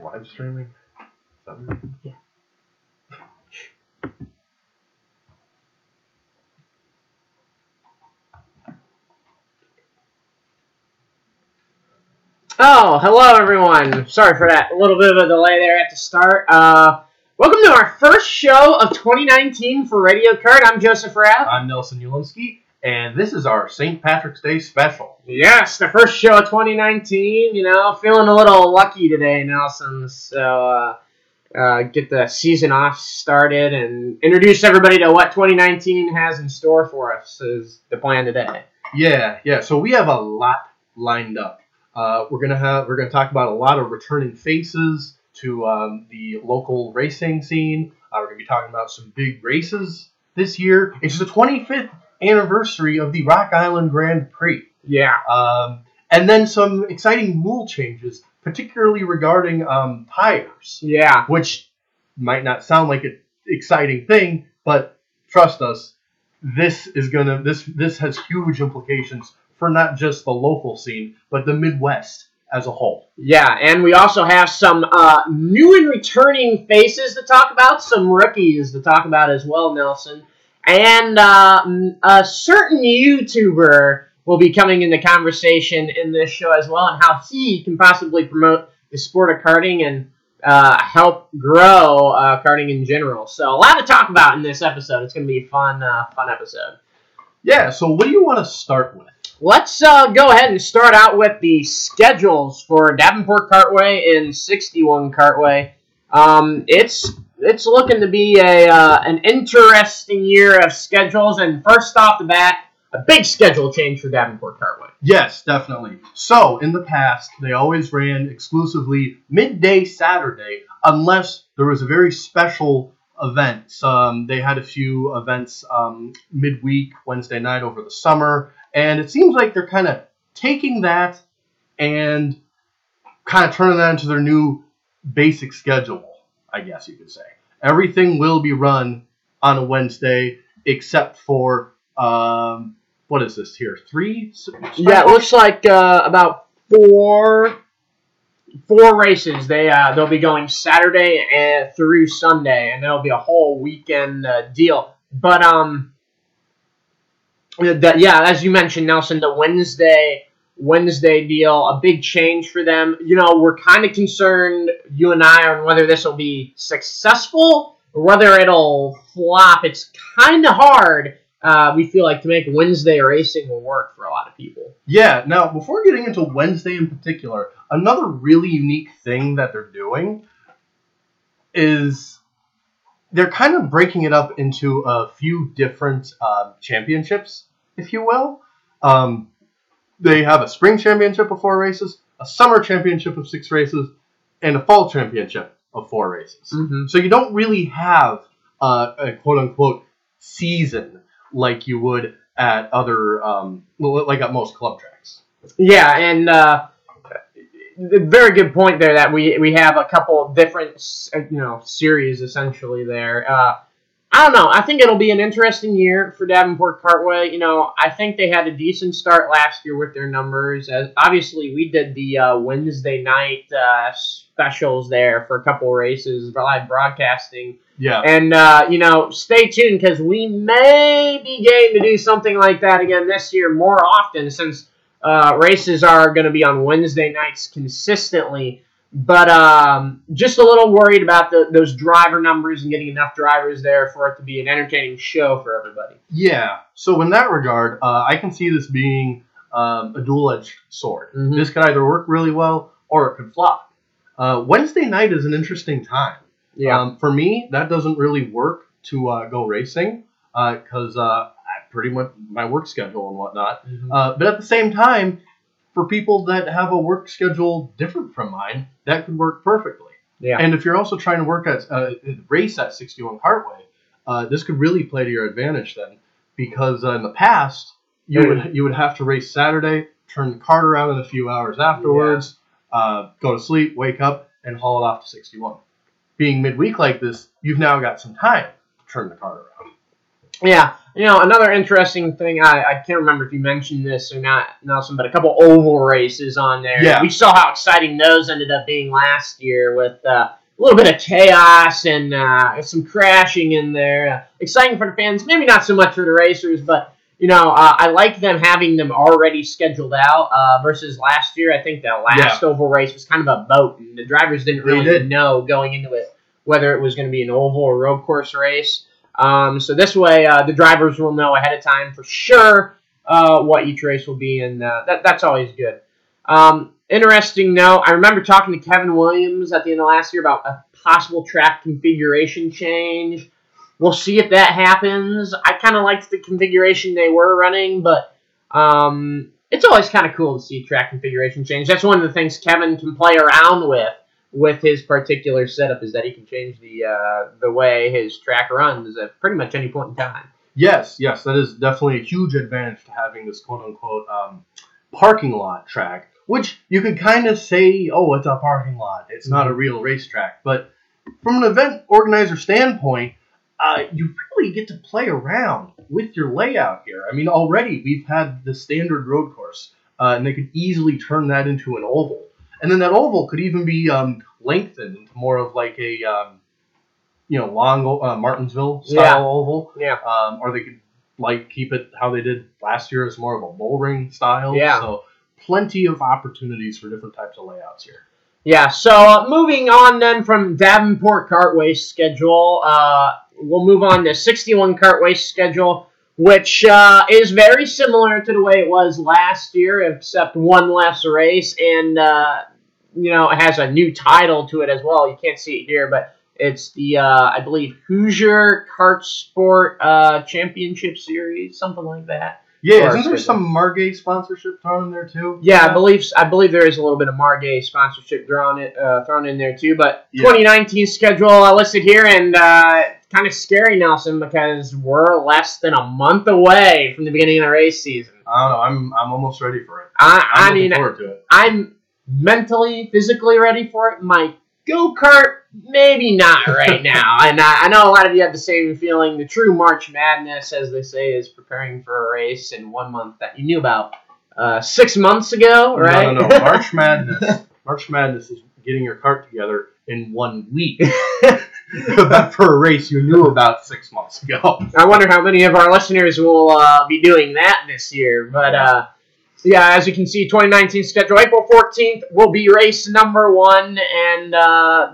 live streaming? Yeah. Oh, hello everyone. Sorry for that little bit of a delay there at the start. Welcome to our first show of 2019 for Radio Kurt. I'm Joseph Rapp. I'm Nelson Ulinski, and this is our St. Patrick's Day special. Yes, the first show of 2019. Feeling a little lucky today, Nelson. So, get the season off started and introduce everybody to what 2019 has in store for us is the plan today. Yeah. So we have a lot lined up. We're gonna talk about a lot of returning faces to the local racing scene. We're gonna be talking about some big races this year. It's the 25th anniversary of the Rock Island Grand Prix. Yeah. And then some exciting rule changes, particularly regarding tires. Yeah. Which might not sound like an exciting thing, but trust us, this has huge implications for not just the local scene, but the Midwest as a whole. Yeah, and we also have some new and returning faces to talk about, some rookies to talk about as well, Nelson. And a certain YouTuber will be coming into conversation in this show as well, and how he can possibly promote the sport of karting and help grow karting in general. So a lot to talk about in this episode. It's going to be a fun episode. Yeah, so what do you want to start with? Let's go ahead and start out with the schedules for Davenport Kartway and 61 Kartway. It's looking to be an interesting year of schedules, and first off the bat, a big schedule change for Davenport Kartway. Yes, definitely. So, in the past, they always ran exclusively midday Saturday, unless there was a very special event. They had a few events midweek, Wednesday night over the summer, and it seems like they're kind of taking that and kind of turning that into their new basic schedule, I guess you could say. Everything will be run on a Wednesday, except for, what is this here, 3? Yeah, it looks like about four races. They'll be going Saturday through Sunday, and there'll be a whole weekend deal. But as you mentioned, Nelson, the Wednesday deal, a big change for them. We're kind of concerned, you and I, on whether this will be successful or whether it'll flop. It's kind of hard. We feel like to make Wednesday racing will work for a lot of people. Yeah. Now, before getting into Wednesday in particular, another really unique thing that they're doing is they're kind of breaking it up into a few different championships, if you will. They have a spring championship of 4 races, a summer championship of 6 races, and a fall championship of 4 races. Mm-hmm. So you don't really have a quote-unquote season like you would at other, like at most club tracks. Yeah, and very good point there that we have a couple of different, series essentially there. I don't know. I think it'll be an interesting year for Davenport Kartway. I think they had a decent start last year with their numbers. Obviously, we did the Wednesday night specials there for a couple races, live broadcasting. Yeah. And, stay tuned because we may be game to do something like that again this year more often since races are going to be on Wednesday nights consistently. But just a little worried about those driver numbers and getting enough drivers there for it to be an entertaining show for everybody. Yeah. So in that regard, I can see this being a dual-edged sword. Mm-hmm. This could either work really well or it could flop. Wednesday night is an interesting time. Yeah. For me, that doesn't really work to go racing because I pretty much my work schedule and whatnot. Mm-hmm. But at the same time, for people that have a work schedule different from mine, that could work perfectly. Yeah. And if you're also trying to work at race at 61 Kartway, this could really play to your advantage then, because in the past you would have to race Saturday, turn the kart around in a few hours afterwards, go to sleep, wake up, and haul it off to 61. Being midweek like this, you've now got some time to turn the kart around. Yeah, another interesting thing, I can't remember if you mentioned this or not, Nelson, but a couple oval races on there. Yeah. We saw how exciting those ended up being last year with a little bit of chaos and some crashing in there. Exciting for the fans, maybe not so much for the racers, but I like having them already scheduled out versus last year. I think the last oval race was kind of a boat, and the drivers didn't really know going into it whether it was going to be an oval or road course race. So this way, the drivers will know ahead of time for sure what each race will be, and that's always good. Interesting note, I remember talking to Kevin Williams at the end of last year about a possible track configuration change. We'll see if that happens. I kind of liked the configuration they were running, but it's always kind of cool to see track configuration change. That's one of the things Kevin can play around with his particular setup, is that he can change the way his track runs at pretty much any point in time. Yes, that is definitely a huge advantage to having this quote-unquote parking lot track, which you could kind of say, oh, it's a parking lot. It's not a real racetrack. But from an event organizer standpoint, you really get to play around with your layout here. I mean, already we've had the standard road course, and they could easily turn that into an oval. And then that oval could even be lengthened into more of like a long Martinsville style oval. Yeah. Or they could keep it how they did last year as more of a bullring style. Yeah. So plenty of opportunities for different types of layouts here. Yeah. So moving on then from Davenport Kartway schedule, we'll move on to 61 Kartway schedule, which is very similar to the way it was last year, except one less race, and it has a new title to it as well. You can't see it here, but it's the I believe Hoosier Kart Sport Championship Series, something like that. Yeah, isn't there some Margay sponsorship thrown in there too? Yeah, I believe there is a little bit of Margay sponsorship thrown in there too. But 2019 schedule listed here, and kind of scary, Nelson, because we're less than a month away from the beginning of the race season. I don't know. I'm almost ready for it. I'm looking forward to it. I'm mentally, physically ready for it. My go-kart, maybe not right now. And I know a lot of you have the same feeling. The true March Madness, as they say, is preparing for a race in 1 month that you knew about 6 months ago, right? No. March Madness is getting your cart together in 1 week. But for a race you knew about 6 months ago. I wonder how many of our listeners will be doing that this year. But as you can see, 2019 schedule, April 14th will be race number 1, and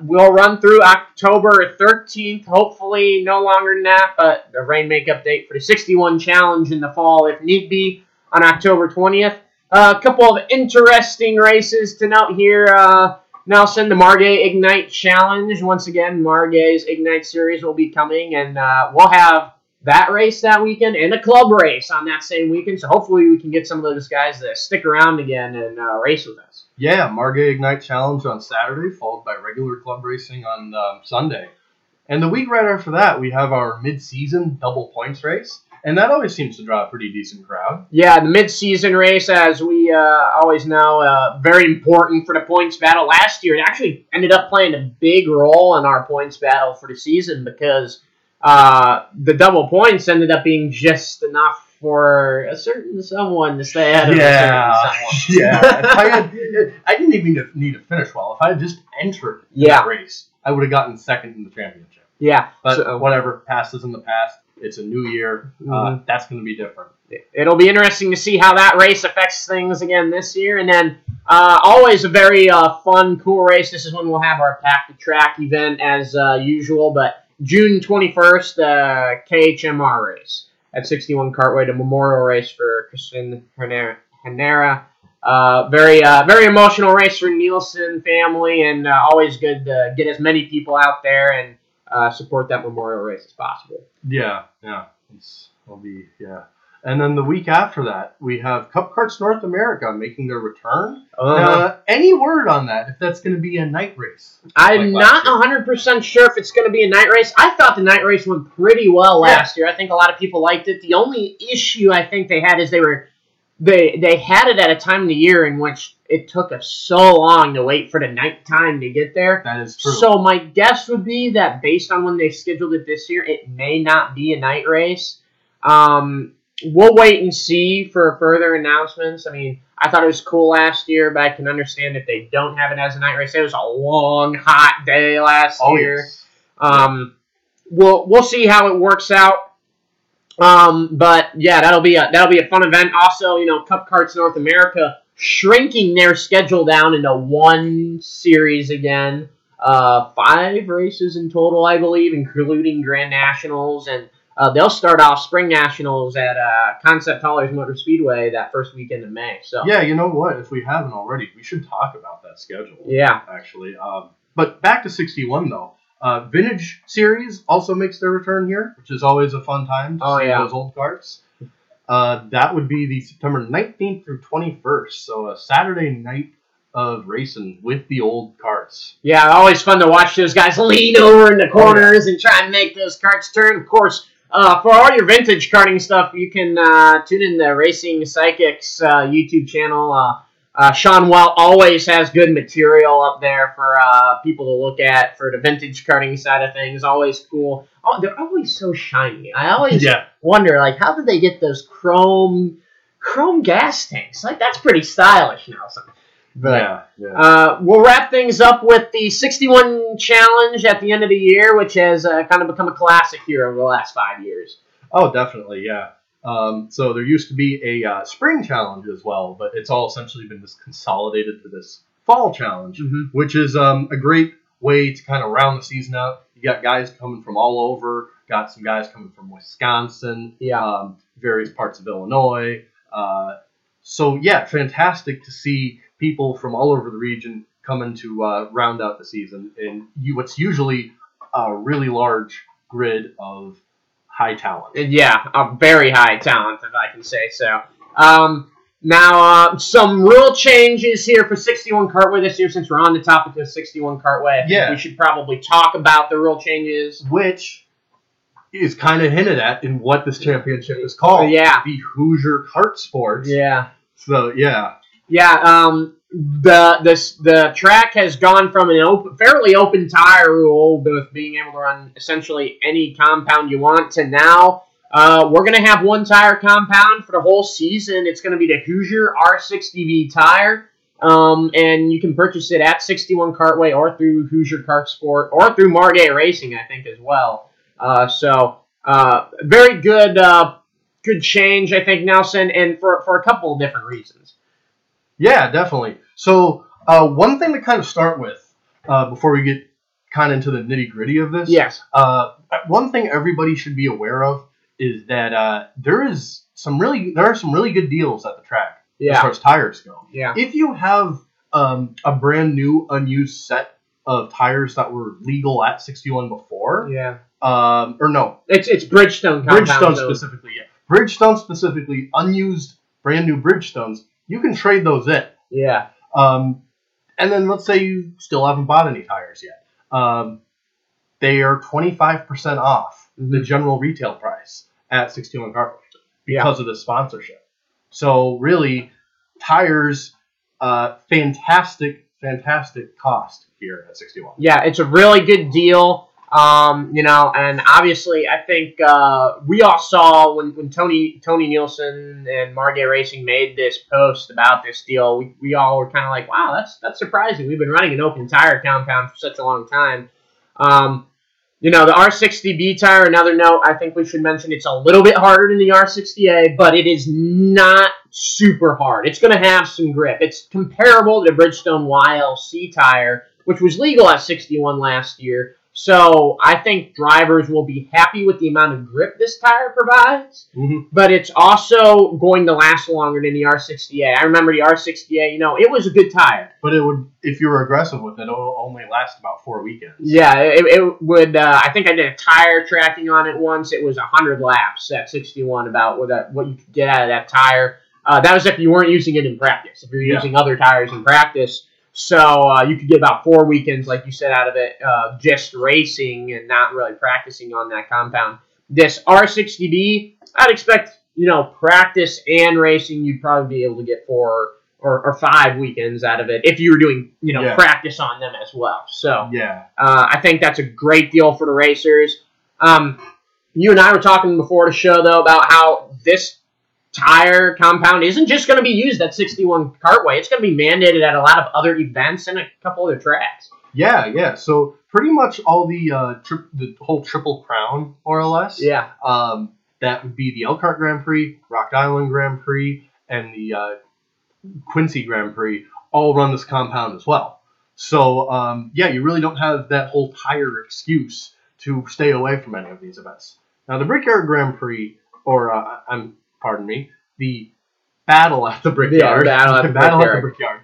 we'll run through October 13th, hopefully no longer than that, but the rain makeup date for the 61 Challenge in the fall, if need be, on October 20th. A couple of interesting races to note here. Nelson, the Margay Ignite Challenge. Once again, Margay's Ignite Series will be coming, and we'll have that race that weekend and a club race on that same weekend. So hopefully we can get some of those guys to stick around again and race with us. Yeah, Margay Ignite Challenge on Saturday, followed by regular club racing on Sunday. And the week right after that, we have our mid-season double points race. And that always seems to draw a pretty decent crowd. Yeah, the mid-season race, as we always know, very important for the points battle. Last year, it actually ended up playing a big role in our points battle for the season because the double points ended up being just enough for a certain someone to stay ahead of a certain someone. I didn't even need to finish well. If I had just entered that race, I would have gotten second in the championship. Yeah. But whatever, past is in the past. It's a new year. That's going to be different. It'll be interesting to see how that race affects things again this year. And then always a very fun, cool race. This is when we'll have our Pack the Track event as usual. But June 21st, KHMR race at 61 Kartway, the memorial race for Kristen Hanera. Very emotional race for Nielsen family, and always good to get as many people out there and support that memorial race as possible. Yeah. And then the week after that, we have Cup Karts North America making their return. Any word on that, if that's going to be a night race? I'm not 100% sure if it's going to be a night race. I thought the night race went pretty well last year. I think a lot of people liked it. The only issue I think they had is they had it at a time of the year in which it took us so long to wait for the nighttime to get there. That is true. So my guess would be that based on when they scheduled it this year, it may not be a night race. We'll wait and see for further announcements. I mean, I thought it was cool last year, but I can understand if they don't have it as a night race. It was a long, hot day last year. Yes. We'll see how it works out. But yeah, that'll be a fun event. Also, Cup Karts North America shrinking their schedule down into one series again. 5 races in total, I believe, including Grand Nationals, and they'll start off Spring Nationals at Concept Haulers Motor Speedway that first weekend of May. So Yeah, you know what? If we haven't already, we should talk about that schedule. Yeah. Actually. But back to 61 though. Vintage Series also makes their return here, which is always a fun time to see those old karts. That would be the September 19th through 21st, so a Saturday night of racing with the old karts. Yeah, always fun to watch those guys lean over in the corners and try and make those karts turn. Of course, for all your vintage karting stuff, you can tune in the Racing Psychics YouTube channel. Sean Well always has good material up there for people to look at for the vintage karting side of things. Always cool. Oh, they're always so shiny. I always wonder, like, how did they get those chrome gas tanks? Like, that's pretty stylish, Nelson. But, we'll wrap things up with the 61 Challenge at the end of the year, which has kind of become a classic here over the last 5 years. Oh, definitely, yeah. So there used to be a spring challenge as well, but it's all essentially been just consolidated to this fall challenge, which is a great way to kind of round the season out. You got guys coming from all over, got some guys coming from Wisconsin, various parts of Illinois. So yeah, fantastic to see people from all over the region coming to round out the season in what's usually a really large grid of high talent. Yeah, a very high talent, if I can say so. Now, some rule changes here for 61 Kartway this year, since we're on the topic of 61 Kartway. I think we should probably talk about the rule changes. Which is kind of hinted at in what this championship is called. The Hoosier Kart Sports. So, the track has gone from an fairly open tire rule with being able to run essentially any compound you want to now we're going to have one tire compound for the whole season. It's going to be the Hoosier R60V tire, and you can purchase it at 61 Kartway or through Hoosier Kart Sport or through Margay Racing, I think, as well. Very good change, I think, Nelson, and for a couple of different reasons. Yeah, definitely. So one thing to kind of start with before we get kind of into the nitty-gritty of this. One thing everybody should be aware of is that there are some really good deals at the track as far as tires go. If you have a brand new unused set of tires that were legal at 61 before, or no, it's Bridgestone. Bridgestone specifically, Bridgestone specifically, unused brand new Bridgestones. You can trade those in. And then let's say you still haven't bought any tires yet. They are 25% off the general retail price at 61 Kartway because of the sponsorship. So really, tires, fantastic cost here at 61. Yeah, it's a really good deal. And obviously, I think we all saw when Tony Nielsen and Margay Racing made this post about this deal. We all were kind of like, wow, that's surprising. We've been running an open tire compound for such a long time. The R60B tire, another note, I think we should mention, it's a little bit harder than the R60A, but it is not super hard. It's going to have some grip. It's comparable to the Bridgestone YLC tire, which was legal at 61 last year. So I think drivers will be happy with the amount of grip this tire provides, but it's also going to last longer than the R60A. I remember the R60A, it was a good tire. But it would, if you were aggressive with it, it'll only last about 4 weekends. Yeah, it would. I think I did a tire tracking on it once. It was 100 laps at 61 about what you could get out of that tire. That was if you weren't using it in practice. If you're using other tires in practice. So you could get about 4 weekends, like you said, out of it, just racing and not really practicing on that compound. This R60B, I'd expect, practice and racing, you'd probably be able to get 4 or 5 weekends out of it if you were doing, practice on them as well. So I think that's a great deal for the racers. You and I were talking before the show, though, about how this tire compound isn't just going to be used at 61 Cartway. It's going to be mandated at a lot of other events and a couple other tracks. Yeah. So pretty much all the whole Triple Crown, more or less. Yeah. That would be the Elkhart Grand Prix, Rock Island Grand Prix, and the Quincy Grand Prix all run this compound as well. So, you really don't have that whole tire excuse to stay away from any of these events. Now, the Brickyard Grand Prix, pardon me, the Battle at the Brickyard. Yeah, Battle at the Brickyard.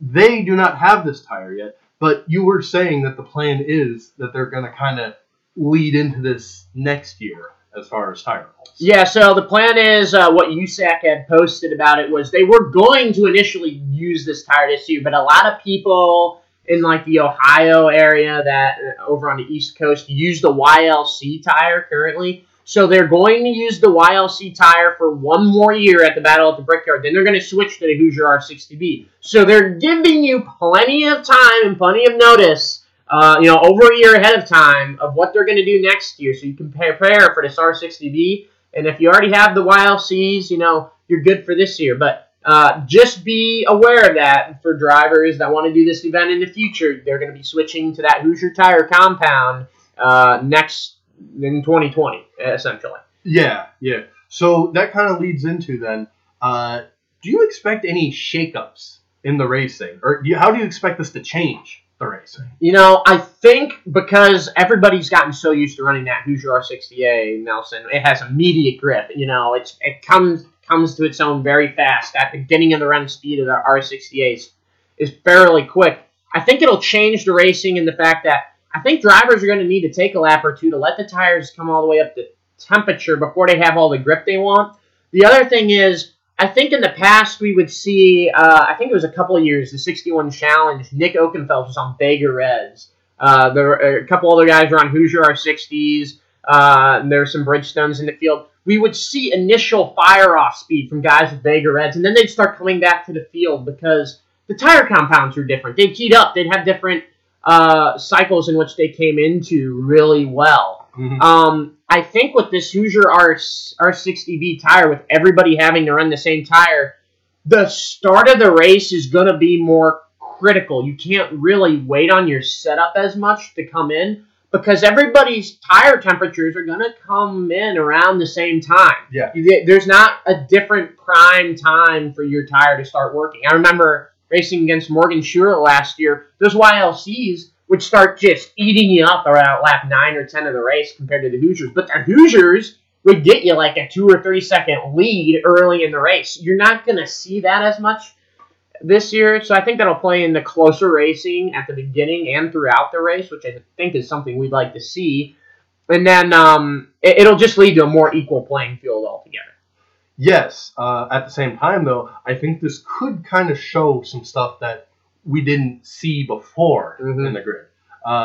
They do not have this tire yet, but you were saying that the plan is that they're going to kind of lead into this next year as far as tire goals. Yeah, so the plan is what USAC had posted about it was they were going to initially use this tire this year, but a lot of people in like the Ohio area that over on the East Coast use the YLC tire currently. So they're going to use the YLC tire for one more year at the Battle at the Brickyard. Then they're going to switch to the Hoosier R60B. So they're giving you plenty of time and plenty of notice, over a year ahead of time of what they're going to do next year. So you can prepare for this R60B. And if you already have the YLCs, you're good for this year. But just be aware of that for drivers that want to do this event in the future. They're going to be switching to that Hoosier tire compound in 2020, essentially. Yeah. So that kind of leads into then, do you expect any shakeups in the racing? Or how do you expect this to change the racing? I think because everybody's gotten so used to running that Hoosier R60A, Nelson, it has immediate grip. It comes to its own very fast. At the beginning of the run speed of the R60A is fairly quick. I think it'll change the racing in the fact that I think drivers are going to need to take a lap or two to let the tires come all the way up to temperature before they have all the grip they want. The other thing is, I think in the past we would see, I think it was a couple of years, the 61 Challenge, Nick Okenfeld was on Vega Reds. There were a couple other guys were on Hoosier R60s. And there were some Bridgestones in the field. We would see initial fire-off speed from guys with Vega Reds, and then they'd start coming back to the field because the tire compounds were different. They'd heat up. They'd have different cycles in which they came into really well. Mm-hmm. I think with this Hoosier R60B tire, with everybody having to run the same tire, the start of the race is going to be more critical. You can't really wait on your setup as much to come in because everybody's tire temperatures are going to come in around the same time. Yeah. There's not a different prime time for your tire to start working. I remember racing against Morgan Schurer last year, those YLCs would start just eating you up around lap 9 or 10 of the race compared to the Hoosiers. But the Hoosiers would get you like a 2 or 3 second lead early in the race. You're not going to see that as much this year. So I think that'll play in the closer racing at the beginning and throughout the race, which I think is something we'd like to see. And then it'll just lead to a more equal playing field altogether. Yes. At the same time, though, I think this could kind of show some stuff that we didn't see before in the grid.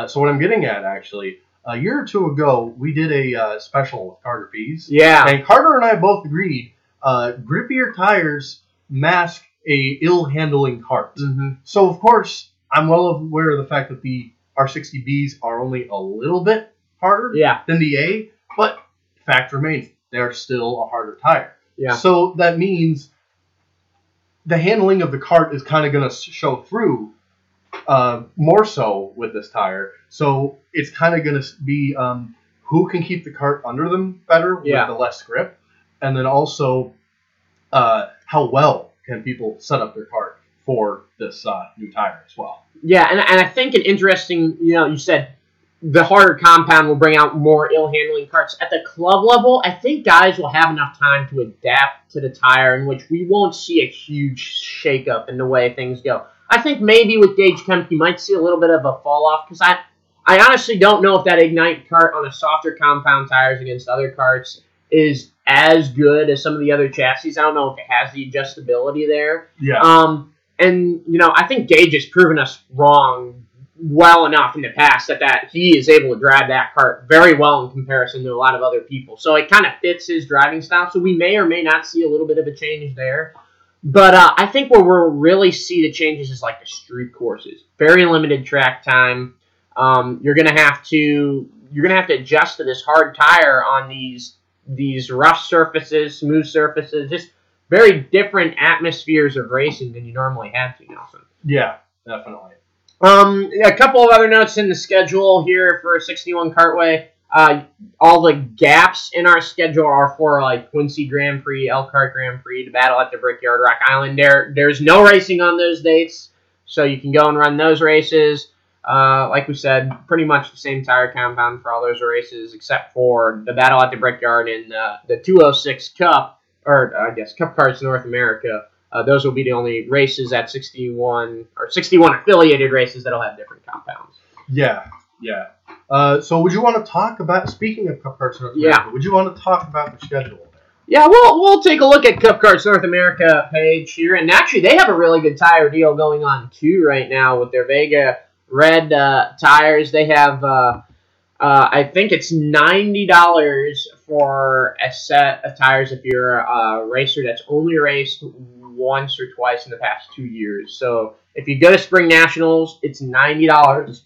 So what I'm getting at, actually, a year or two ago, we did a special with Carter Pease. Yeah. And Carter and I both agreed grippier tires mask a ill-handling cart. Mm-hmm. So, of course, I'm well aware of the fact that the R60Bs are only a little bit harder than the A, but fact remains, they're still a harder tire. Yeah. So that means the handling of the cart is kind of going to show through more so with this tire. So it's kind of going to be who can keep the cart under them better with the less grip, and then also how well can people set up their cart for this new tire as well. Yeah, and I think an interesting, you said the harder compound will bring out more ill-handling carts. At the club level, I think guys will have enough time to adapt to the tire in which we won't see a huge shakeup in the way things go. I think maybe with Gage Kemp, you might see a little bit of a fall-off because I honestly don't know if that Ignite cart on a softer compound tires against other carts is as good as some of the other chassis. I don't know if it has the adjustability there. Yeah. And, I think Gage has proven us wrong well enough in the past that he is able to drive that cart very well in comparison to a lot of other people. So it kind of fits his driving style. So we may or may not see a little bit of a change there. But I think where we'll really see the changes is like the street courses. Very limited track time. you're gonna have to adjust to this hard tire on these rough surfaces, smooth surfaces, just very different atmospheres of racing than you normally have to, Nelson. Yeah, definitely. A couple of other notes in the schedule here for 61 Kartway. All the gaps in our schedule are for like Quincy Grand Prix, Elkhart Grand Prix, the Battle at the Brickyard, Rock Island. There's no racing on those dates, so you can go and run those races. Like we said, pretty much the same tire compound for all those races, except for the Battle at the Brickyard and the 206 Cup, or I guess Cup Karts North America. Those will be the only races at 61 affiliated races that'll have different compounds. Yeah. So would you want to talk about, speaking of Cup Karts North America, would you want to talk about the schedule there? Yeah, we'll take a look at Cup Karts North America page here, and actually they have a really good tire deal going on too right now with their Vega Red tires. They have I think it's $90 for a set of tires if you're a racer that's only raced once or twice in the past 2 years. So if you go to Spring Nationals, it's $90.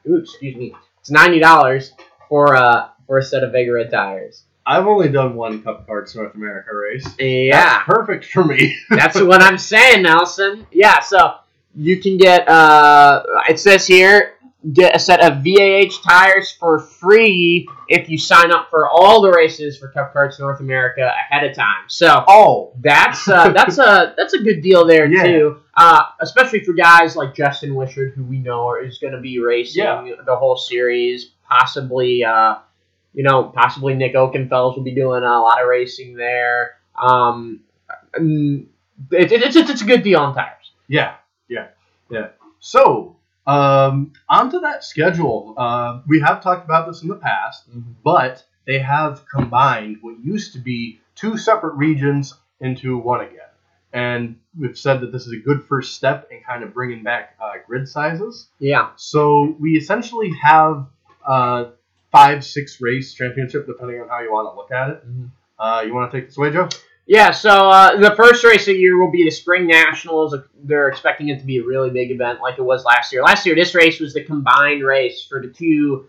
Ooh, excuse me. It's $90 for a set of Vega Red tires. I've only done one Cup Karts North America race. Yeah. That's perfect for me. That's what I'm saying, Nelson. Yeah, so you can get, it says here, get a set of VAH tires for free if you sign up for all the races for Cup Karts North America ahead of time. So that's a good deal there too. Especially for guys like Justin Wishart, who we know is going to be racing the whole series. Possibly Nick Oakenfelds will be doing a lot of racing there. It's a good deal on tires. Yeah. So, onto that schedule. We have talked about this in the past, but they have combined what used to be two separate regions into one again. And we've said that this is a good first step in kind of bringing back grid sizes. Yeah. So we essentially have 5-6 race championship, depending on how you want to look at it. You want to take this away, Joe? Yeah, so the first race of the year will be the Spring Nationals. They're expecting it to be a really big event like it was last year. Last year, this race was the combined race for the two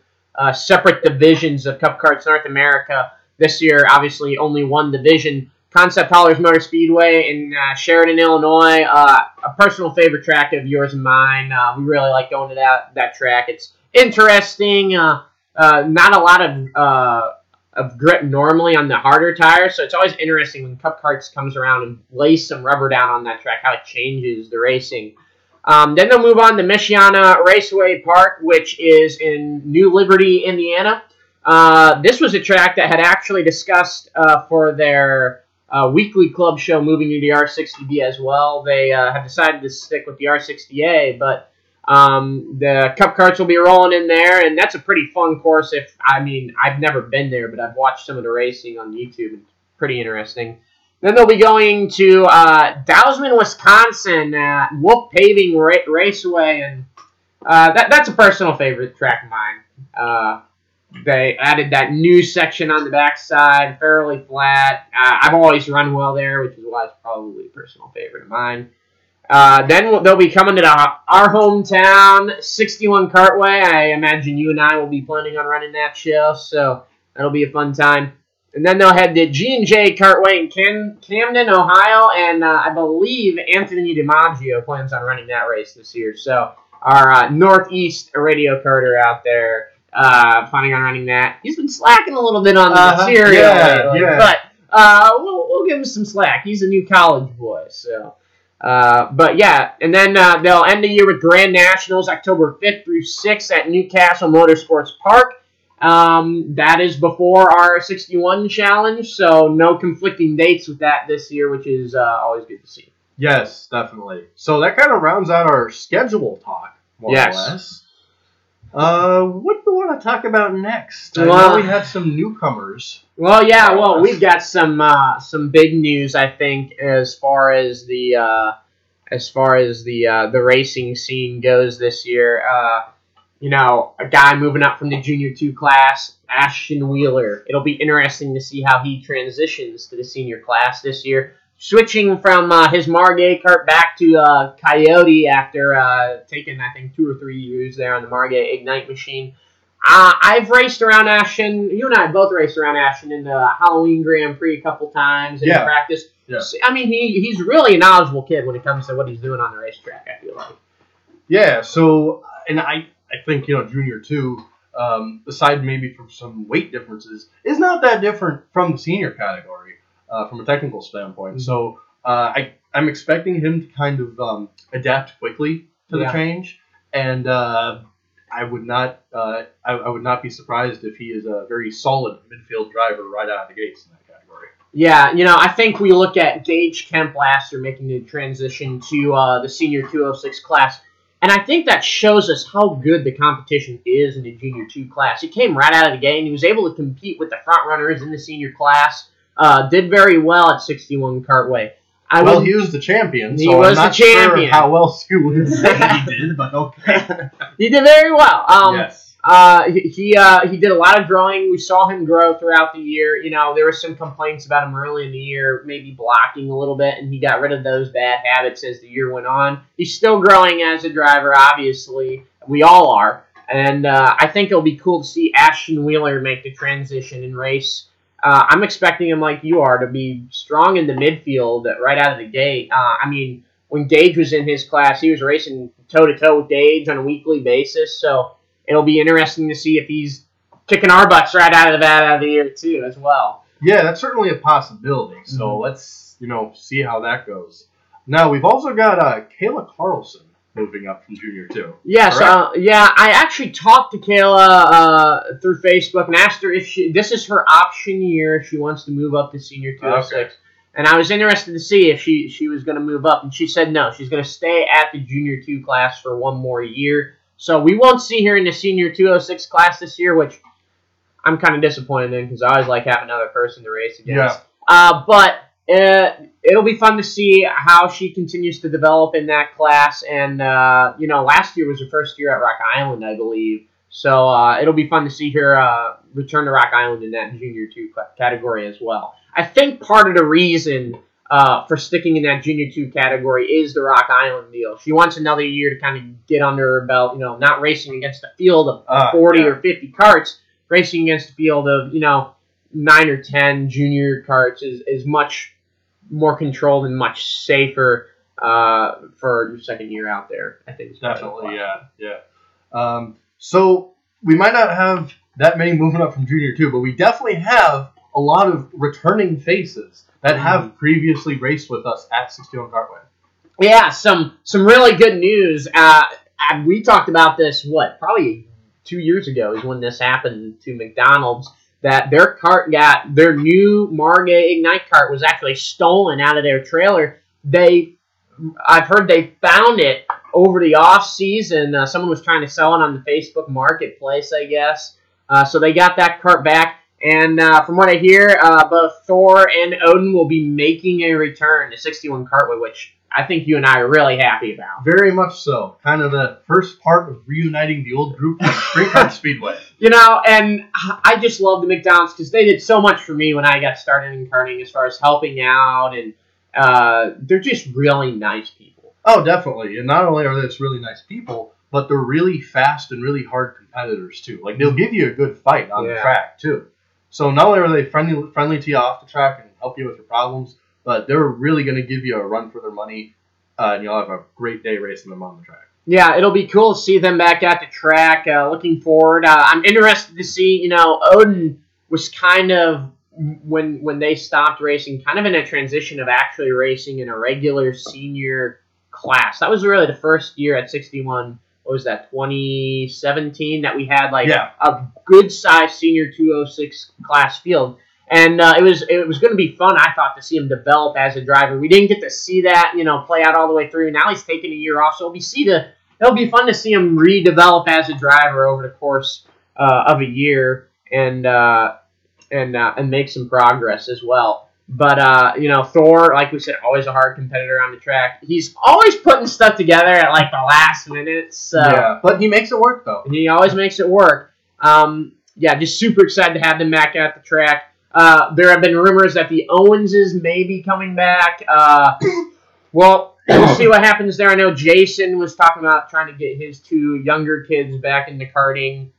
separate divisions of Cup Karts North America. This year, obviously, only one division. Concept Haulers Motor Speedway in Sheridan, Illinois. A personal favorite track of yours and mine. We really like going to that track. It's interesting. Not a lot of grip normally on the harder tires, so it's always interesting when Cup Karts comes around and lays some rubber down on that track, how it changes the racing. Then they'll move on to Michiana Raceway Park, which is in New Liberty, Indiana. This was a track that had actually discussed for their weekly club show moving to the R60B as well. They have decided to stick with the R60A, but the Cup Karts will be rolling in there, and that's a pretty fun course. I've never been there, but I've watched some of the racing on YouTube. It's pretty interesting. Then they'll be going to Dowsman, Wisconsin at Wolf Paving Raceway, and that's a personal favorite track of mine. They added that new section on the backside, fairly flat. I've always run well there, which is why it's probably a personal favorite of mine. Then they'll be coming to our hometown, 61 Kartway. I imagine you and I will be planning on running that show, so that'll be a fun time. And then they'll head to G&J Kartway in Camden, Ohio, and I believe Anthony DiMaggio plans on running that race this year. So our Northeast radio karter out there planning on running that. He's been slacking a little bit on the material lately, but we'll give him some slack. He's a new college boy, so... but yeah, and then they'll end the year with Grand Nationals October 5th through 6th at Newcastle Motorsports Park. That is before our 61 challenge, so no conflicting dates with that this year, which is always good to see. Yes, definitely. So that kind of rounds out our schedule talk, more or less. What do we want to talk about next? I know we had some newcomers. Well, yeah. We've got some big news, I think, as far as the racing scene goes this year. A guy moving up from the Junior 2 class, Ashton Wheeler. It'll be interesting to see how he transitions to the senior class this year. switching from his Margay kart back to Coyote after taking, I think, 2 or 3 years there on the Margay Ignite machine. I've raced around Ashton. You and I both raced around Ashton in the Halloween Grand Prix a couple times in practice. Yeah. I mean, he's really a knowledgeable kid when it comes to what he's doing on the racetrack, I feel like. Yeah, so, and I think, Junior 2, aside maybe from some weight differences, is not that different from the senior category from a technical standpoint. So I'm expecting him to kind of adapt quickly to the change, and I would not be surprised if he is a very solid midfield driver right out of the gates in that category. Yeah, I think we look at Gage Kemp last year making the transition to the senior 206 class, and I think that shows us how good the competition is in the junior 2 class. He came right out of the gate, and he was able to compete with the front runners in the senior class. Did very well at 61 Cartway. He was the champion, so I'm not sure how well Stu would say he did, but okay. He did very well. Yes. He did a lot of growing. We saw him grow throughout the year. There were some complaints about him early in the year, maybe blocking a little bit, and he got rid of those bad habits as the year went on. He's still growing as a driver, obviously. We all are. And I think it'll be cool to see Ashton Wheeler make the transition and race. I'm expecting him, like you are, to be strong in the midfield right out of the gate. I mean, when Gage was in his class, he was racing toe-to-toe with Gage on a weekly basis, so it'll be interesting to see if he's kicking our butts right out of the year, too, as well. Yeah, that's certainly a possibility, so let's, see how that goes. Now, we've also got Kayla Carlson moving up from Junior 2. Yes, I actually talked to Kayla through Facebook and asked her if this is her option year if she wants to move up to Senior 206. Okay. And I was interested to see if she was going to move up, and she said no. She's going to stay at the Junior 2 class for one more year. So we won't see her in the Senior 206 class this year, which I'm kind of disappointed in because I always like having another person to race against. Yeah. But it'll be fun to see how she continues to develop in that class. And, last year was her first year at Rock Island, I believe. So it'll be fun to see her return to Rock Island in that Junior 2 category as well. I think part of the reason for sticking in that Junior 2 category is the Rock Island deal. She wants another year to kind of get under her belt, not racing against a field of 40 or 50 karts, racing against a field of, 9 or 10 junior karts is much more controlled and much safer for your second year out there. I think it's definitely, yeah. So we might not have that many moving up from Junior 2, but we definitely have a lot of returning faces that have previously raced with us at 61 Cartway. Yeah, some really good news. We talked about this, probably 2 years ago is when this happened to McDonald's, that their cart their new Margay Ignite cart was actually stolen out of their trailer. I've heard they found it over the off season. Someone was trying to sell it on the Facebook Marketplace, I guess. So they got that cart back. And from what I hear, both Thor and Odin will be making a return to 61 Cartway, which I think you and I are really happy about. Very much so. Kind of the first part of reuniting the old group from Sprint Kart Speedway. And I just love the McDonald's because they did so much for me when I got started in karting as far as helping out, and they're just really nice people. Oh, definitely. And not only are they just really nice people, but they're really fast and really hard competitors, too. Like, they'll give you a good fight on the track, too. So not only are they friendly to you off the track and help you with your problems, but they're really going to give you a run for their money, and you'll have a great day racing them on the track. Yeah, it'll be cool to see them back at the track. Looking forward. I'm interested to see, Odin was kind of, when they stopped racing, kind of in a transition of actually racing in a regular senior class. That was really the first year at 61. What was that, 2017, that we had a good-sized senior 206 class field. And it was going to be fun, I thought, to see him develop as a driver. We didn't get to see that, play out all the way through. Now he's taking a year off, so it'll be fun to see him redevelop as a driver over the course of a year and make some progress as well. But, Thor, like we said, always a hard competitor on the track. He's always putting stuff together at, the last minute. So. Yeah, but he makes it work, though. He always makes it work. Just super excited to have them back at the track. There have been rumors that the Owenses may be coming back. Well, we'll see what happens there. I know Jason was talking about trying to get his 2 younger kids back into karting.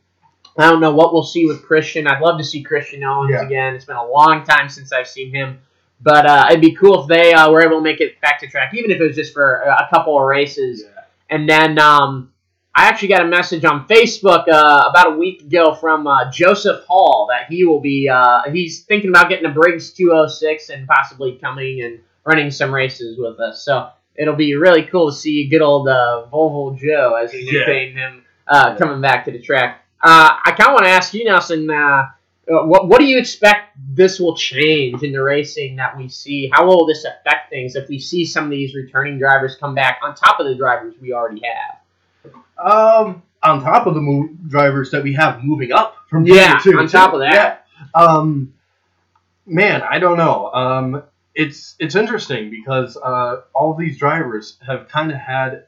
I don't know what we'll see with Christian. I'd love to see Christian Owens again. It's been a long time since I've seen him. But it'd be cool if they were able to make it back to track, even if it was just for a couple of races. Yeah. And then I actually got a message on Facebook about a week ago from Joseph Hall that he will be he's thinking about getting a Briggs 206 and possibly coming and running some races with us. So it'll be really cool to see good old Volvo Joe, as we nicknamed him, coming back to the track. I kind of want to ask you, Nelson, what do you expect this will change in the racing that we see? How will this affect things if we see some of these returning drivers come back on top of the drivers we already have? On top of the drivers that we have moving up from top of that. Yeah. Man, I don't know. It's interesting because all of these drivers have kind of had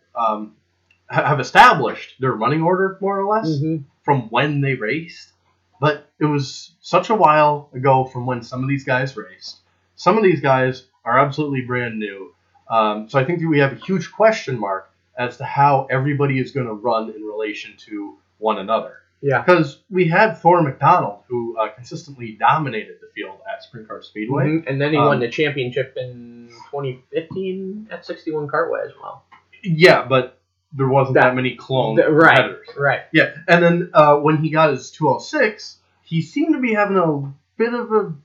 have established their running order more or less from when they raced. But it was such a while ago from when some of these guys raced. Some of these guys are absolutely brand new. So I think that we have a huge question mark as to how everybody is going to run in relation to one another. Yeah. Because we had Thor McDonald, who consistently dominated the field at Sprint Car Speedway. And then he won the championship in 2015 at 61 Cartway as well. Yeah, but there wasn't that many clone competitors. Right. Yeah, and then when he got his 206, he seemed to be having a bit of an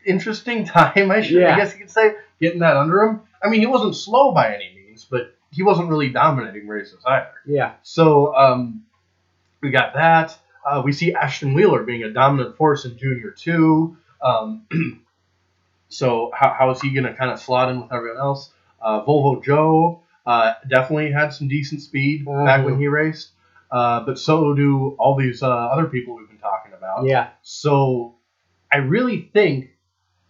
interesting time, I guess you could say, getting that under him. I mean, he wasn't slow by any means, but he wasn't really dominating races either. Yeah. So we got that. We see Ashton Wheeler being a dominant force in Junior 2. So how is he going to kind of slot in with everyone else? Volvo Joe definitely had some decent speed back when he raced. But so do all these other people we've been talking about. Yeah. So I really think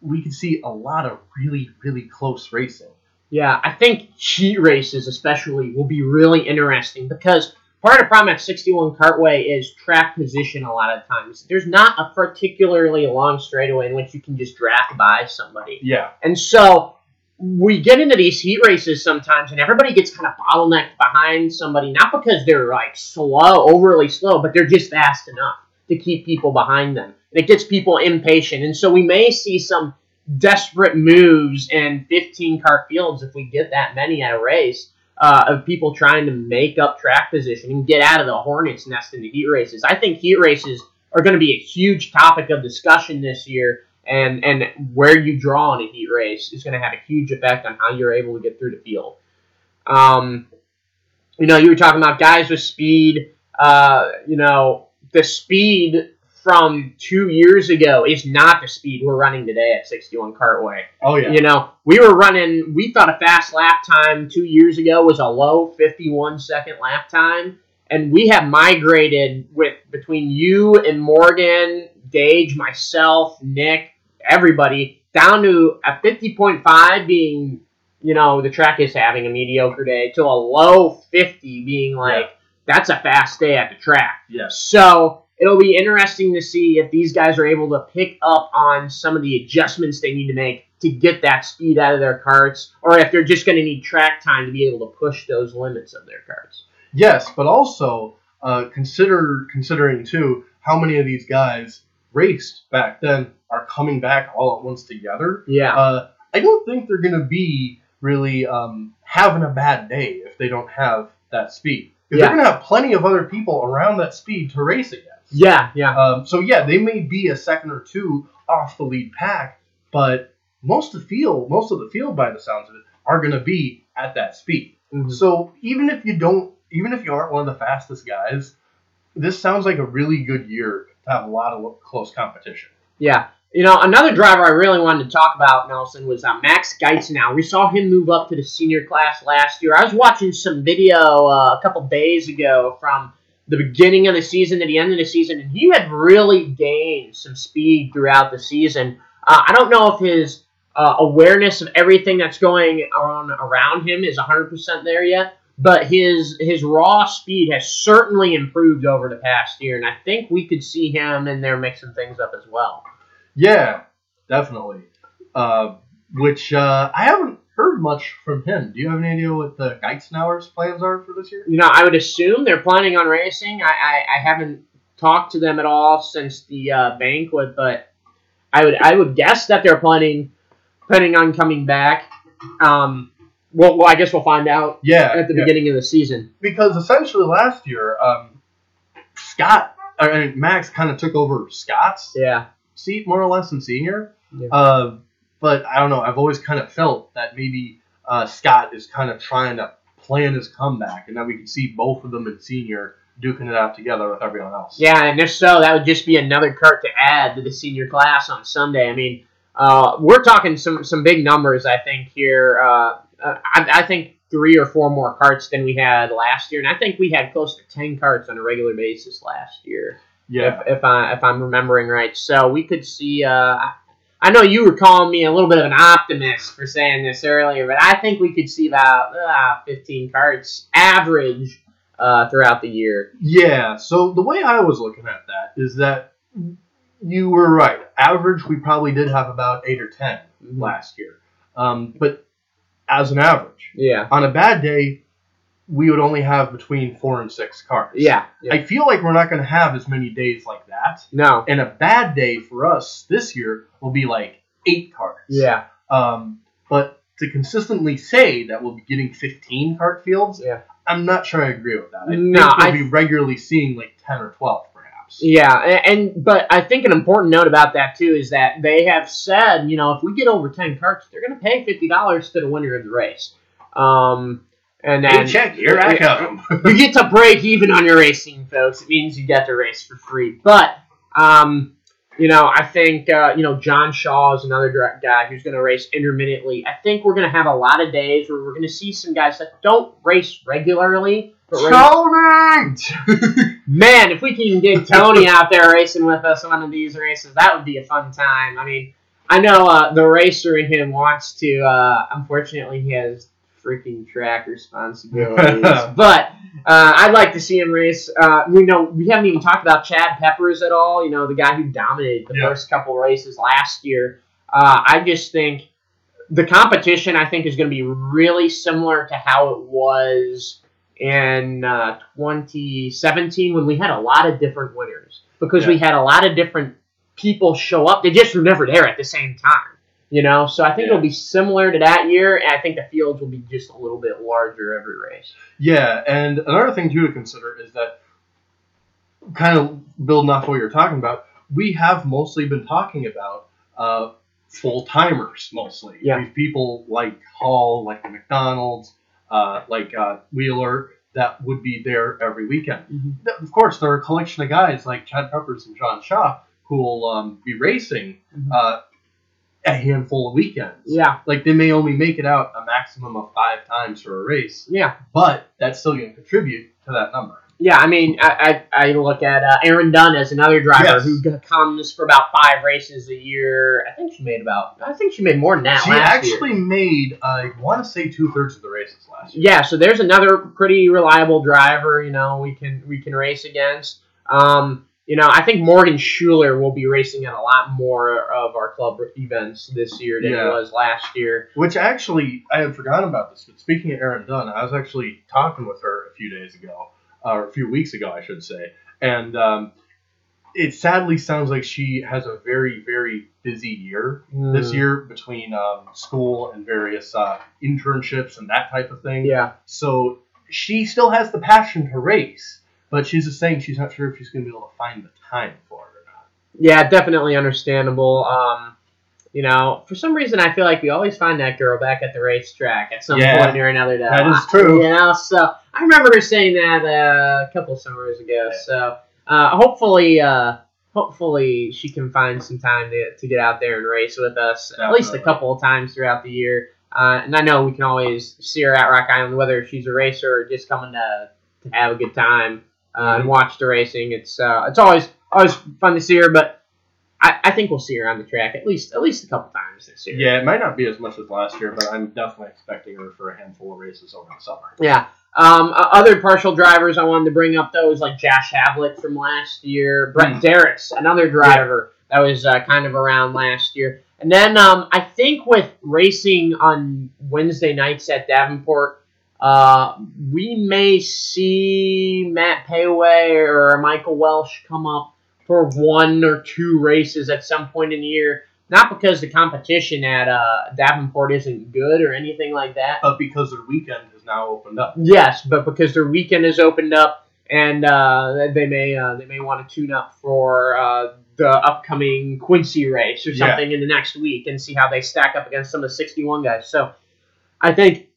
we could see a lot of really, really close racing. Yeah, I think heat races especially will be really interesting because part of the problem at 61 Cartway is track position a lot of times. There's not a particularly long straightaway in which you can just draft by somebody. Yeah. And so we get into these heat races sometimes and everybody gets kind of bottlenecked behind somebody, not because they're like slow, overly slow, but they're just fast enough to keep people behind them. And it gets people impatient. And so we may see some desperate moves in 15-car fields if we get that many at a race. Of people trying to make up track position and get out of the hornet's nest in the heat races. I think heat races are going to be a huge topic of discussion this year, and where you draw in a heat race is going to have a huge effect on how you're able to get through the field. You were talking about guys with speed. The speed from 2 years ago is not the speed we're running today at 61 Cartway. Oh, yeah. We thought a fast lap time 2 years ago was a low 51-second lap time, and we have migrated between you and Morgan, Gage, myself, Nick, everybody, down to a 50.5 being, the track is having a mediocre day, to a low 50 being that's a fast day at the track. Yeah. So it'll be interesting to see if these guys are able to pick up on some of the adjustments they need to make to get that speed out of their karts, or if they're just going to need track time to be able to push those limits of their karts. Yes, but also considering, too, how many of these guys raced back then are coming back all at once together. Yeah. I don't think they're going to be really having a bad day if they don't have that speed. Because they're going to have plenty of other people around that speed to race against. Yeah. They may be a second or two off the lead pack, but most of the field, by the sounds of it, are going to be at that speed. Mm-hmm. So even if you aren't one of the fastest guys, this sounds like a really good year to have a lot of close competition. Yeah. Another driver I really wanted to talk about, Nelson, was Max Geitzenau. We saw him move up to the senior class last year. I was watching some video a couple days ago from the beginning of the season to the end of the season, and he had really gained some speed throughout the season. I don't know if his awareness of everything that's going on around him is 100% there yet, but his raw speed has certainly improved over the past year, and I think we could see him in there mixing things up as well. Yeah, definitely. Which I haven't heard much from him. Do you have any idea what the Geitznauer's plans are for this year? I would assume they're planning on racing. I haven't talked to them at all since the banquet, but I would guess that they're planning on coming back. Well, I guess we'll find out at the beginning of the season. Because essentially last year, Max kind of took over Scott's seat more or less in senior. Yeah. But I don't know. I've always kind of felt that maybe Scott is kind of trying to plan his comeback, and that we can see both of them in senior duking it out together with everyone else. Yeah, and if so, that would just be another cart to add to the senior class on Sunday. I mean, we're talking some big numbers, I think, here. I think 3 or 4 more carts than we had last year, and I think we had close to 10 carts on a regular basis last year. Yeah. If I'm remembering right, so we could see. I know you were calling me a little bit of an optimist for saying this earlier, but I think we could see about 15 carts average throughout the year. Yeah. So the way I was looking at that is that you were right. Average, we probably did have about 8 or 10 last year, but as an average. Yeah. On a bad day, we would only have between 4 and 6 cars. Yeah. I feel like we're not going to have as many days like that. No. And a bad day for us this year will be like 8 cars. Yeah. But to consistently say that we'll be getting 15 cart fields, I'm not sure I agree with that. I think we'll be regularly seeing like 10 or 12 perhaps. Yeah, but I think an important note about that too is that they have said, if we get over 10 carts, they're going to pay $50 to the winner of the race. And then, hey, check, here I come. You get to break even on your racing, folks. It means you get to race for free. But, I think, John Shaw is another guy who's going to race intermittently. I think we're going to have a lot of days where we're going to see some guys that don't race regularly. Tony! Man, if we can get Tony out there racing with us one of these races, that would be a fun time. I mean, I know the racer in him wants to, unfortunately, he has freaking track responsibilities. But I'd like to see him race. We haven't even talked about Chad Peppers at all. The guy who dominated the first couple races last year. I just think the competition, I think, is going to be really similar to how it was in 2017 when we had a lot of different winners because we had a lot of different people show up. They just were never there at the same time. So I think it'll be similar to that year, and I think the fields will be just a little bit larger every race. Yeah, and another thing, too, to consider is that, kind of building off what you're talking about, we have mostly been talking about full-timers, mostly. Yeah. We have people like Hall, like the McDonald's, like Wheeler, that would be there every weekend. Mm-hmm. Of course, there are a collection of guys like Chad Peppers and John Shaw who will be racing a handful of weekends. Yeah. Like, they may only make it out a maximum of 5 times for a race. Yeah. But that's still going to contribute to that number. Yeah, I mean, I look at Aaron Dunn as another driver who comes for about 5 races a year. I think she made more than that she last year. She actually made, I want to say, 2/3 of the races last year. Yeah, so there's another pretty reliable driver, we can race against. I think Morgan Schuler will be racing at a lot more of our club events this year than he was last year. Which actually, I had forgotten about this, but speaking of Erin Dunn, I was actually talking with her a few days ago, or a few weeks ago, I should say, and it sadly sounds like she has a very, very busy year this year between school and various internships and that type of thing. Yeah. So she still has the passion to race. But she's just saying she's not sure if she's going to be able to find the time for it or not. Yeah, definitely understandable. For some reason I feel like we always find that girl back at the racetrack at some point or another. That is true. So I remember her saying that a couple summers ago. So hopefully she can find some time to get out there and race with us at least a couple of times throughout the year. And I know we can always see her at Rock Island, whether she's a racer or just coming to have a good time. And watch the racing. It's always fun to see her, but I think we'll see her on the track at least a couple times this year. Yeah, it might not be as much as last year, but I'm definitely expecting her for a handful of races over the summer. Yeah. Other partial drivers I wanted to bring up though is like Josh Havlick from last year, Brett Derricks, another driver that was kind of around last year. And then I think with racing on Wednesday nights at Davenport, we may see Matt Payway or Michael Welsh come up for 1 or 2 races at some point in the year. Not because the competition at Davenport isn't good or anything like that. But because their weekend has now opened up. Yes, but because their weekend is opened up, and they may want to tune up for the upcoming Quincy race or something in the next week and see how they stack up against some of the 61 guys. So I think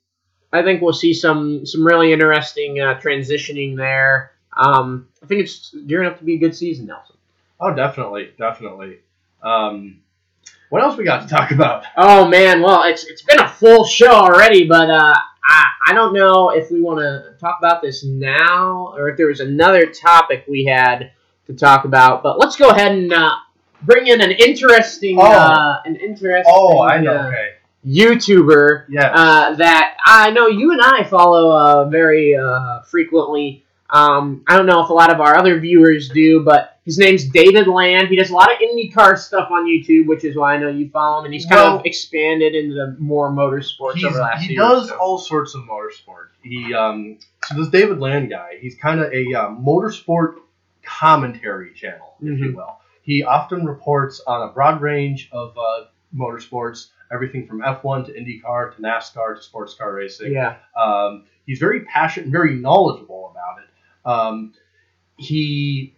we'll see some really interesting transitioning there. I think it's gearing up to be a good season, Nelson. Oh, definitely. What else we got to talk about? Oh man, well it's been a full show already, but I don't know if we want to talk about this now or if there was another topic we had to talk about. But let's go ahead and bring in an interesting YouTuber that I know you and I follow very frequently. I don't know if a lot of our other viewers do, but his name's David Land. He does a lot of IndyCar stuff on YouTube, which is why I know you follow him. And he's kind of expanded into more motorsports over the last year. He does all sorts of motorsport. So this David Land guy, he's kind of a motorsport commentary channel, if you will. He often reports on a broad range of motorsports, everything from F1 to IndyCar to NASCAR to sports car racing. Yeah. He's very passionate, very knowledgeable about it. He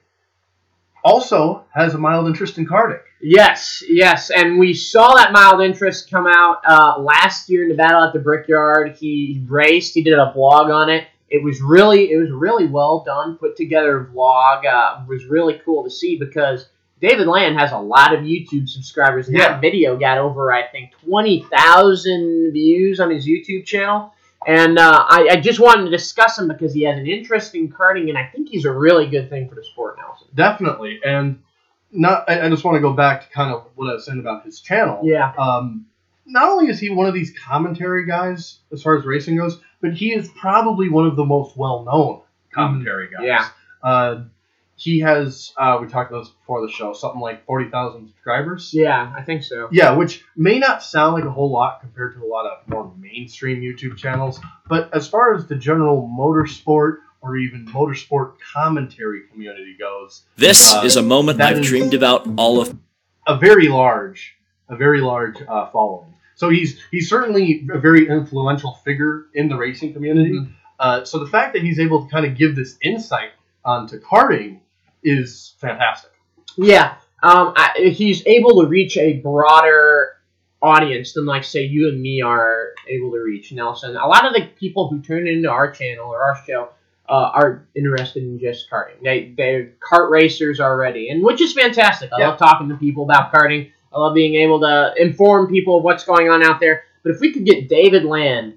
also has a mild interest in karting. Yes, and we saw that mild interest come out last year in the Battle at the Brickyard. He raced. He did a vlog on it. It was really well done, put together vlog. It was really cool to see because David Land has a lot of YouTube subscribers. And that video got over, I think, 20,000 views on his YouTube channel. And I just wanted to discuss him because he has an interest in karting, and I think he's a really good thing for the sport, Nelson. Definitely. And I just want to go back to kind of what I was saying about his channel. Yeah. Not only is he one of these commentary guys as far as racing goes, but he is probably one of the most well-known commentary guys. Yeah. He has, we talked about this before the show, something like 40,000 subscribers. Yeah, I think so. Yeah, which may not sound like a whole lot compared to a lot of more mainstream YouTube channels, but as far as the general motorsport or even motorsport commentary community goes, this is a moment I've dreamed about all of. A very large following. So he's certainly a very influential figure in the racing community. So the fact that he's able to kind of give this insight onto karting is fantastic. Yeah, he's able to reach a broader audience than, like, say, you and me are able to reach, Nelson. A lot of the people who tune into our channel or our show are interested in just karting. They're kart racers already, and which is fantastic. I love talking to people about karting. I love being able to inform people of what's going on out there. But if we could get David Land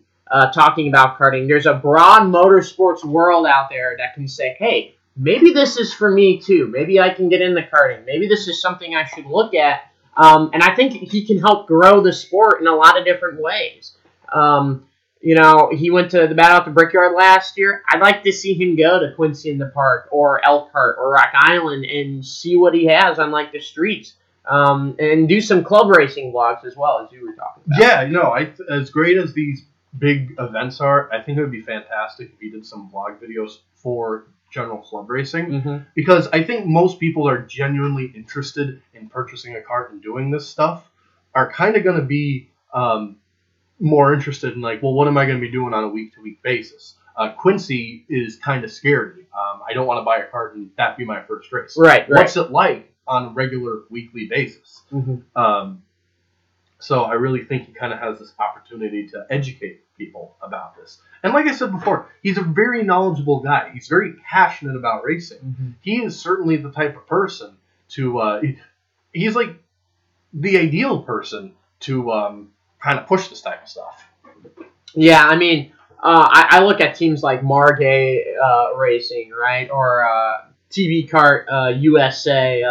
talking about karting, there's a broad motorsports world out there that can say, hey, maybe this is for me too. Maybe I can get into karting. Maybe this is something I should look at. And I think he can help grow the sport in a lot of different ways. He went to the Battle at the Brickyard last year. I'd like to see him go to Quincy in the Park or Elkhart or Rock Island and see what he has on, like, the streets. And do some club racing vlogs as well, as you were talking about. Yeah, as great as these big events are, I think it would be fantastic if he did some vlog videos for general club racing, because I think most people are genuinely interested in purchasing a kart and doing this stuff are kind of going to be more interested in, like, well, what am I going to be doing on a week-to-week basis? Quincy is kind of scary. I don't want to buy a kart and that be my first race. Right. What's it like on a regular weekly basis? So I really think he kind of has this opportunity to educate people about this. And like I said before, he's a very knowledgeable guy. He's very passionate about racing. He is certainly the type of person to, he's like the ideal person to kind of push this type of stuff. Yeah, I mean, I look at teams like Margay Racing, right? Or TV Kart USA,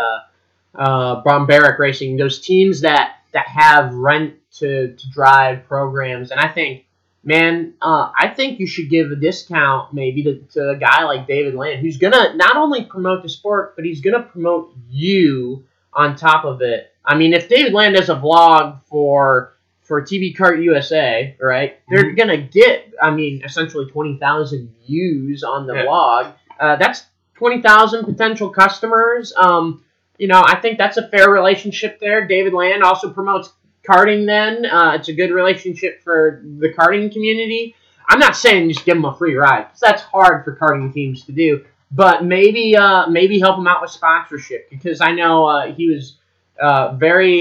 Bromberg Racing, those teams that have rent to drive programs. And I think, man, I think you should give a discount maybe to a guy like David Land, who's going to not only promote the sport, but he's going to promote you on top of it. I mean, if David Land has a vlog for TV Kart USA, right? They're gonna get, I mean, essentially 20,000 views on the vlog. That's 20,000 potential customers. You know, I think that's a fair relationship there. David Land also promotes karting. Then it's a good relationship for the karting community. I'm not saying just give him a free ride, because that's hard for karting teams to do. But maybe help him out with sponsorship, because I know he was very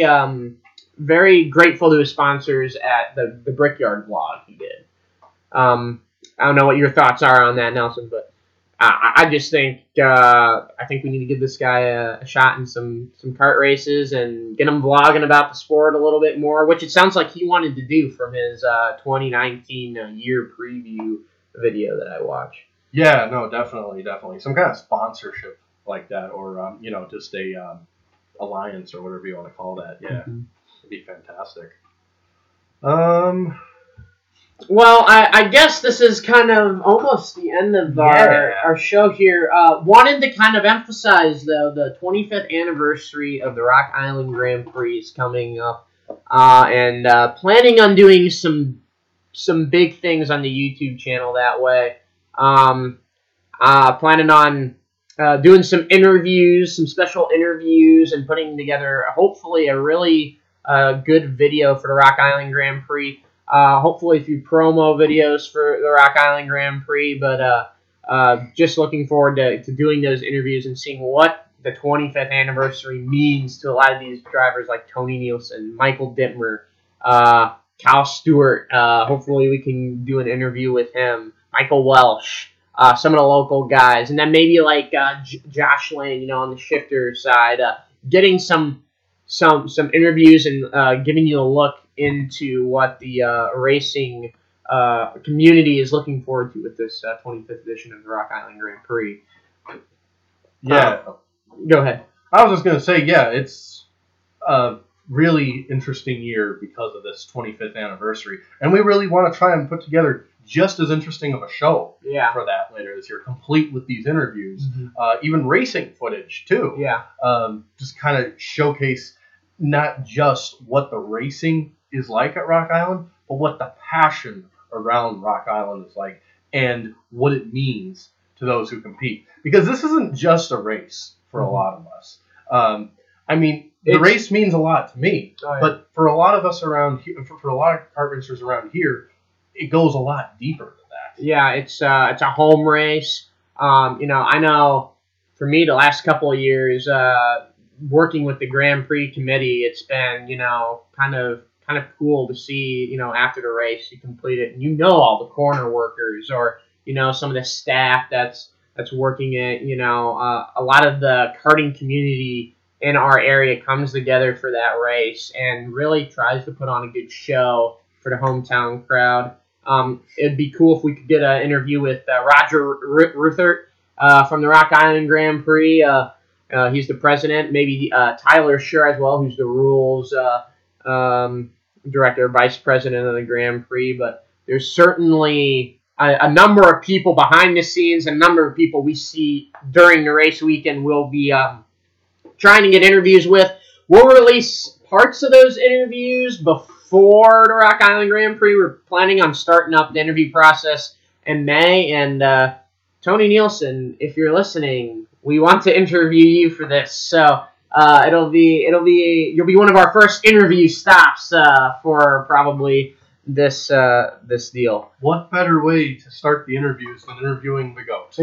grateful to his sponsors at the Brickyard vlog he did. I don't know what your thoughts are on that, Nelson, but I just think we need to give this guy a shot in some kart races and get him vlogging about the sport a little bit more, which it sounds like he wanted to do from his 2019 year preview video that I watched. Yeah, no, definitely. Some kind of sponsorship like that, or you know, just a alliance or whatever you want to call that. Yeah, it'd be fantastic. Well, I guess this is kind of almost the end of our show here. Wanted to kind of emphasize, though, the 25th anniversary of the Rock Island Grand Prix is coming up, and planning on doing some big things on the YouTube channel that way. Planning on doing some interviews, some special interviews, and putting together, hopefully, a really good video for the Rock Island Grand Prix. Hopefully a few promo videos for the Rock Island Grand Prix, but just looking forward to doing those interviews and seeing what the 25th anniversary means to a lot of these drivers like Tony Nielsen, Michael Dittmer, Cal Stewart. Hopefully we can do an interview with him, Michael Welsh, some of the local guys, and then maybe like Josh Lane, you know, on the shifter side, getting some interviews and giving you a look into what the racing community is looking forward to with this 25th edition of the Rock Island Grand Prix. Yeah. Go ahead. I was just going to say, yeah, it's a really interesting year because of this 25th anniversary. And we really want to try and put together just as interesting of a show for that later this year, complete with these interviews, even racing footage, too. Yeah. Just kind of showcase not just what the racing is like at Rock Island, but what the passion around Rock Island is like and what it means to those who compete. Because this isn't just a race for a lot of us. I mean, the race means a lot to me, but for a lot of us around here, for a lot of kart racers around here, it goes a lot deeper than that. Yeah, it's a home race. You know, I know for me the last couple of years, working with the Grand Prix committee, it's been, you know, kind of cool to see, you know, after the race you complete it and you know all the corner workers or, you know, some of the staff that's working it, you know, a lot of the karting community in our area comes together for that race and really tries to put on a good show for the hometown crowd. It'd be cool if we could get an interview with Roger Ruthert from the Rock Island Grand Prix. He's the president. Maybe Tyler Scher as well, who's the rules director, vice president of the Grand Prix. But there's certainly a number of people behind the scenes, a number of people we see during the race weekend we'll be trying to get interviews with. We'll release parts of those interviews before the Rock Island Grand Prix. We're planning on starting up the interview process in May. And Tony Nielsen, if you're listening, we want to interview you for this. So you'll be one of our first interview stops for probably this deal. What better way to start the interviews than interviewing the GOAT?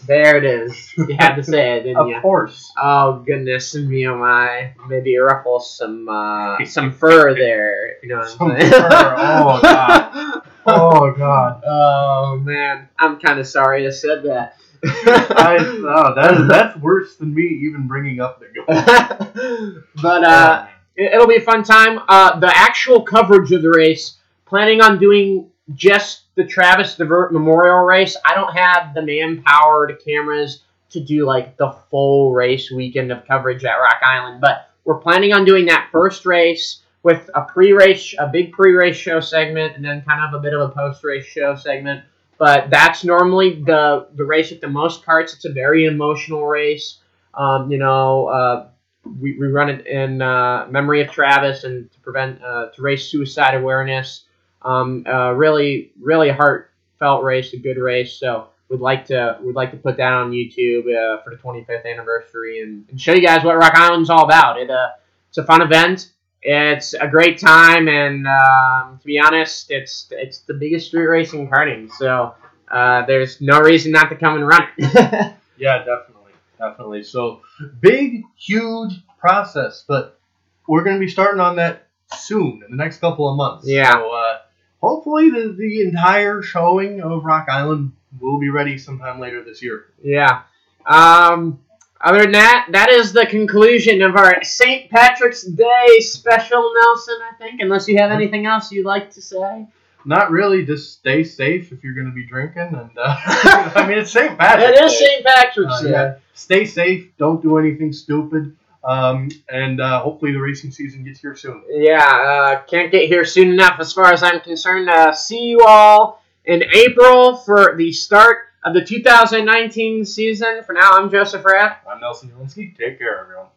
There it is. You had to say it, didn't you? Of course. Oh, goodness me, oh my. Maybe ruffle some fur there, if you know what I'm saying. Oh, God. Oh, God. Oh, man. I'm kind of sorry I said that. That's worse than me even bringing up the GOAT. But it'll be a fun time. The actual coverage of the race, planning on doing just the Travis DeVert Memorial Race. I don't have the manpower, the cameras to do like the full race weekend of coverage at Rock Island, but we're planning on doing that first race with a big pre-race show segment, and then kind of a bit of a post-race show segment. But that's normally the race with the most carts. It's a very emotional race. we run it in memory of Travis and to prevent to raise suicide awareness. Really, really heartfelt race, a good race. So we'd like to put that on YouTube for the 25th anniversary and show you guys what Rock Island's all about. It's a fun event. It's a great time, and to be honest, it's the biggest street race in karting. So there's no reason not to come and run it. Yeah, definitely. So big, huge process, but we're going to be starting on that soon in the next couple of months. Yeah. So hopefully the entire showing of Rock Island will be ready sometime later this year. Yeah. Other than that, that is the conclusion of our St. Patrick's Day special, Nelson, I think, unless you have anything else you'd like to say. Not really. Just stay safe if you're going to be drinking. And I mean, it's St. Patrick's Day. It is St. Patrick's Day. Yeah. Stay safe. Don't do anything stupid. And hopefully the racing season gets here soon. Yeah, can't get here soon enough as far as I'm concerned. See you all in April for the start of the 2019 season. For now, I'm Joseph Rath. I'm Nelson Jelinski. Take care, everyone.